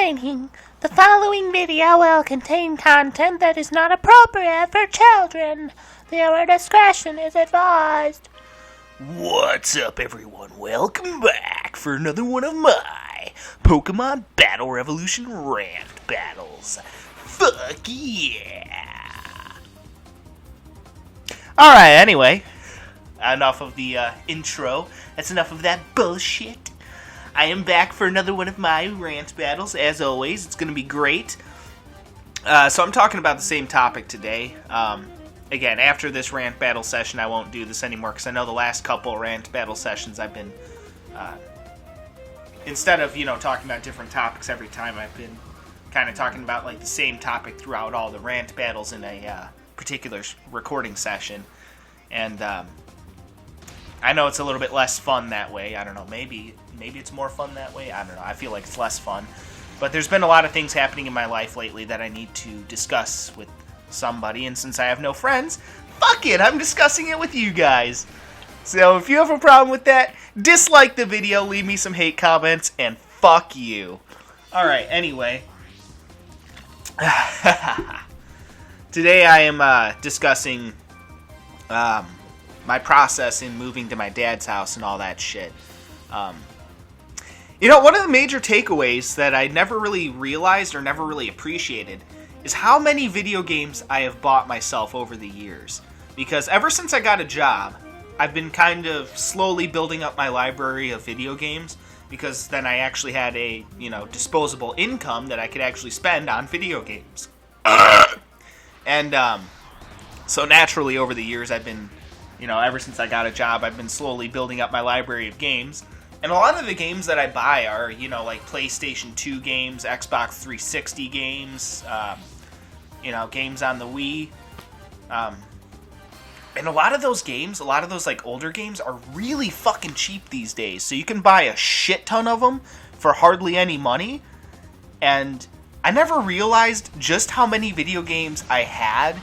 Warning! The following video will contain content that is not appropriate for children. Viewer discretion is advised. What's up, everyone? Welcome back for another one of my Pokemon Battle Revolution Ranked Battles. Fuck yeah! Alright, anyway, enough of the intro. That's enough of that bullshit. I am back for another one of my rant battles, as always. It's going to be great. So I'm talking about the same topic today. Again, after this rant battle session, I won't do this anymore, because I know the last couple rant battle sessions I've been, instead of, talking about different topics every time, I've been kind of talking about, like, the same topic throughout all the rant battles in a particular recording session. And, I know it's a little bit less fun that way. I don't know, maybe it's more fun that way. I don't know. I feel like it's less fun. But there's been a lot of things happening in my life lately that I need to discuss with somebody. And since I have no friends, fuck it, I'm discussing it with you guys. So if you have a problem with that, dislike the video, leave me some hate comments, and fuck you. Alright, anyway. Today I am discussing my process in moving to my dad's house and all that shit. One of the major takeaways that I never really realized or never really appreciated is how many video games I have bought myself over the years. Because ever since I got a job, I've been kind of slowly building up my library of video games, because then I actually had a, disposable income that I could actually spend on video games. And so naturally over the years I've been, ever since I got a job, I've been slowly building up my library of games. And a lot of the games that I buy are, like PlayStation 2 games, Xbox 360 games, games on the Wii. And a lot of those games, like older games, are really fucking cheap these days. So you can buy a shit ton of them for hardly any money. And I never realized just how many video games I had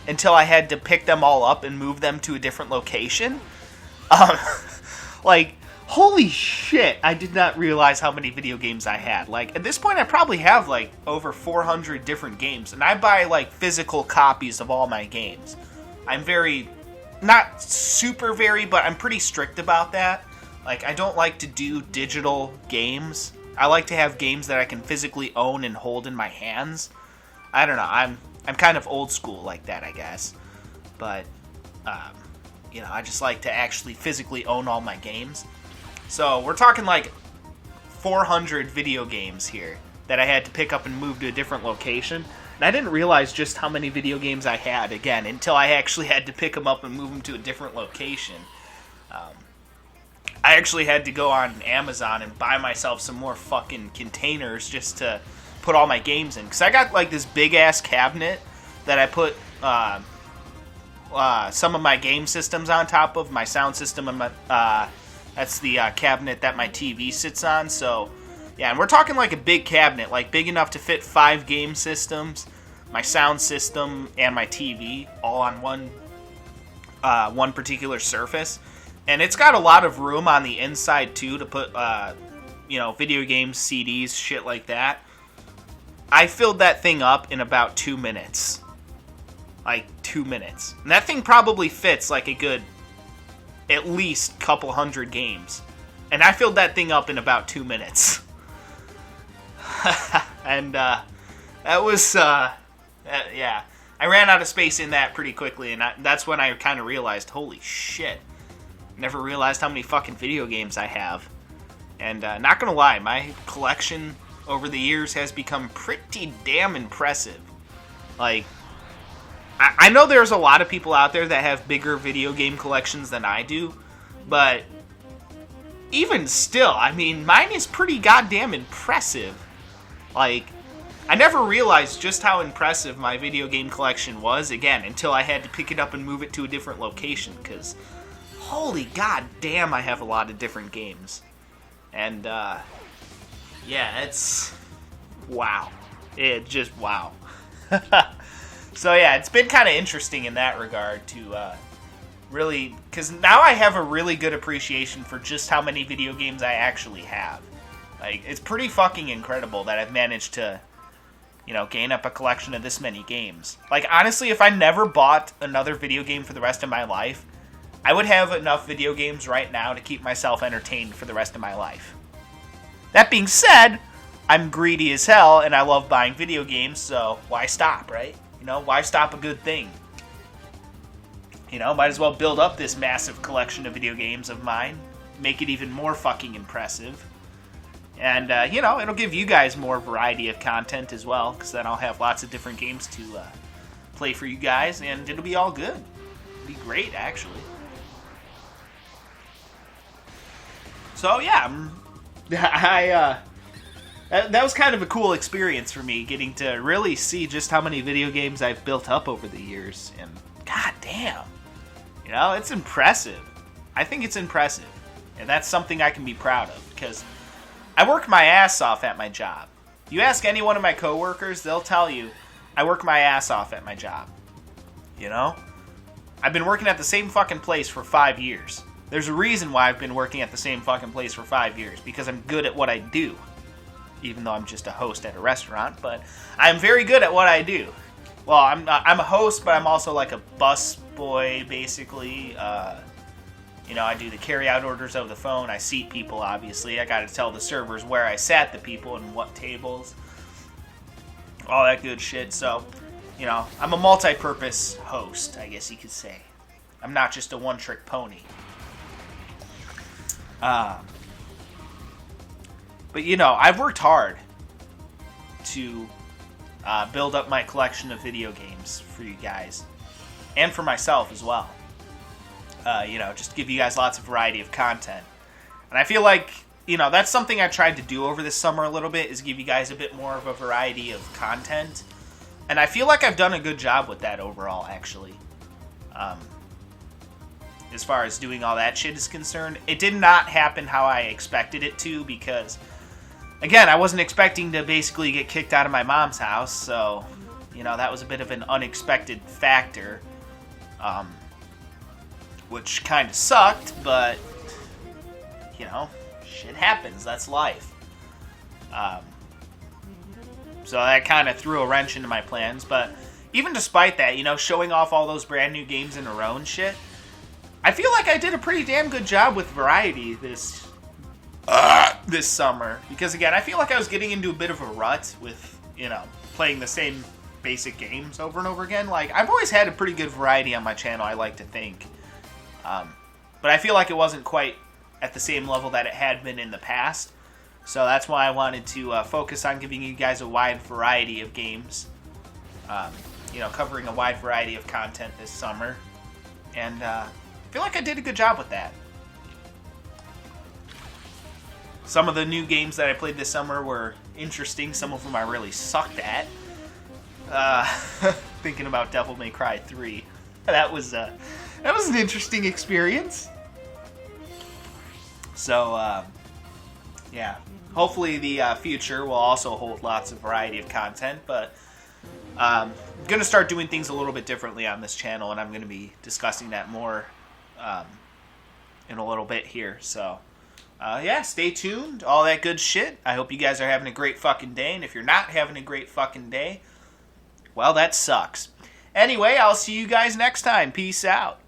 until I had to pick them all up and move them to a different location. Holy shit, I did not realize how many video games I had. Like, at this point, I probably have, over 400 different games. And I buy, physical copies of all my games. I'm not super very, but I'm pretty strict about that. I don't like to do digital games. I like to have games that I can physically own and hold in my hands. I don't know, I'm kind of old school like that, I guess. But, I just like to actually physically own all my games. So, we're talking 400 video games here that I had to pick up and move to a different location. And I didn't realize just how many video games I had, again, until I actually had to pick them up and move them to a different location. I actually had to go on Amazon and buy myself some more fucking containers just to put all my games in. Because I got, this big-ass cabinet that I put some of my game systems on top of, my sound system, and that's the cabinet that my TV sits on. So, yeah, and we're talking a big cabinet, big enough to fit 5 game systems, my sound system, and my TV, all on one particular surface. And it's got a lot of room on the inside, too, to put, video games, CDs, shit like that. I filled that thing up in about 2 minutes. 2 minutes. And that thing probably fits, a good, at least, couple hundred games. And I filled that thing up in about 2 minutes. And, that was, yeah. I ran out of space in that pretty quickly, and that's when I kind of realized, holy shit. Never realized how many fucking video games I have. And, not gonna lie, my collection over the years has become pretty damn impressive. I know there's a lot of people out there that have bigger video game collections than I do, but even still, mine is pretty goddamn impressive. I never realized just how impressive my video game collection was, again, until I had to pick it up and move it to a different location, because holy goddamn, I have a lot of different games. And, yeah, it's wow. It just wow. So, yeah, it's been kind of interesting in that regard to really, because now I have a really good appreciation for just how many video games I actually have. Like, it's pretty fucking incredible that I've managed to, gain up a collection of this many games. Like, honestly, if I never bought another video game for the rest of my life, I would have enough video games right now to keep myself entertained for the rest of my life. That being said, I'm greedy as hell, and I love buying video games, so why stop, right? Why stop a good thing? Might as well build up this massive collection of video games of mine, make it even more fucking impressive. And, it'll give you guys more variety of content as well, because then I'll have lots of different games to play for you guys, and it'll be all good. It'll be great, actually. So, yeah, that was kind of a cool experience for me, getting to really see just how many video games I've built up over the years, and goddamn, it's impressive. I think it's impressive, and that's something I can be proud of, because I work my ass off at my job. You ask any one of my coworkers, they'll tell you, I work my ass off at my job. I've been working at the same fucking place for 5 years. There's a reason why I've been working at the same fucking place for 5 years, because I'm good at what I do. Even though I'm just a host at a restaurant, but I'm very good at what I do. Well, I'm a host, but I'm also like a bus boy, basically. I do the carry-out orders over the phone. I seat people, obviously. I got to tell the servers where I sat the people and what tables. All that good shit. So, I'm a multi-purpose host, I guess you could say. I'm not just a one-trick pony. But, I've worked hard to build up my collection of video games for you guys. And for myself as well. Just to give you guys lots of variety of content. And I feel like, that's something I tried to do over this summer a little bit, is give you guys a bit more of a variety of content. And I feel like I've done a good job with that overall, actually. As far as doing all that shit is concerned. It did not happen how I expected it to, because, again, I wasn't expecting to basically get kicked out of my mom's house, so, that was a bit of an unexpected factor. Which kind of sucked, but, shit happens. That's life. So that kind of threw a wrench into my plans, but even despite that, showing off all those brand new games in a row and shit, I feel like I did a pretty damn good job with variety this summer. Because, again, I feel like I was getting into a bit of a rut with, playing the same basic games over and over again. Like, I've always had a pretty good variety on my channel, I like to think. But I feel like it wasn't quite at the same level that it had been in the past. So that's why I wanted to focus on giving you guys a wide variety of games. Covering a wide variety of content this summer. And I feel like I did a good job with that. Some of the new games that I played this summer were interesting. Some of them I really sucked at. Thinking about Devil May Cry 3. That was an interesting experience. So, yeah. Hopefully the future will also hold lots of variety of content, but I'm going to start doing things a little bit differently on this channel, and I'm going to be discussing that more in a little bit here. So, yeah, stay tuned. All that good shit. I hope you guys are having a great fucking day, and if you're not having a great fucking day, well, that sucks. Anyway, I'll see you guys next time. Peace out.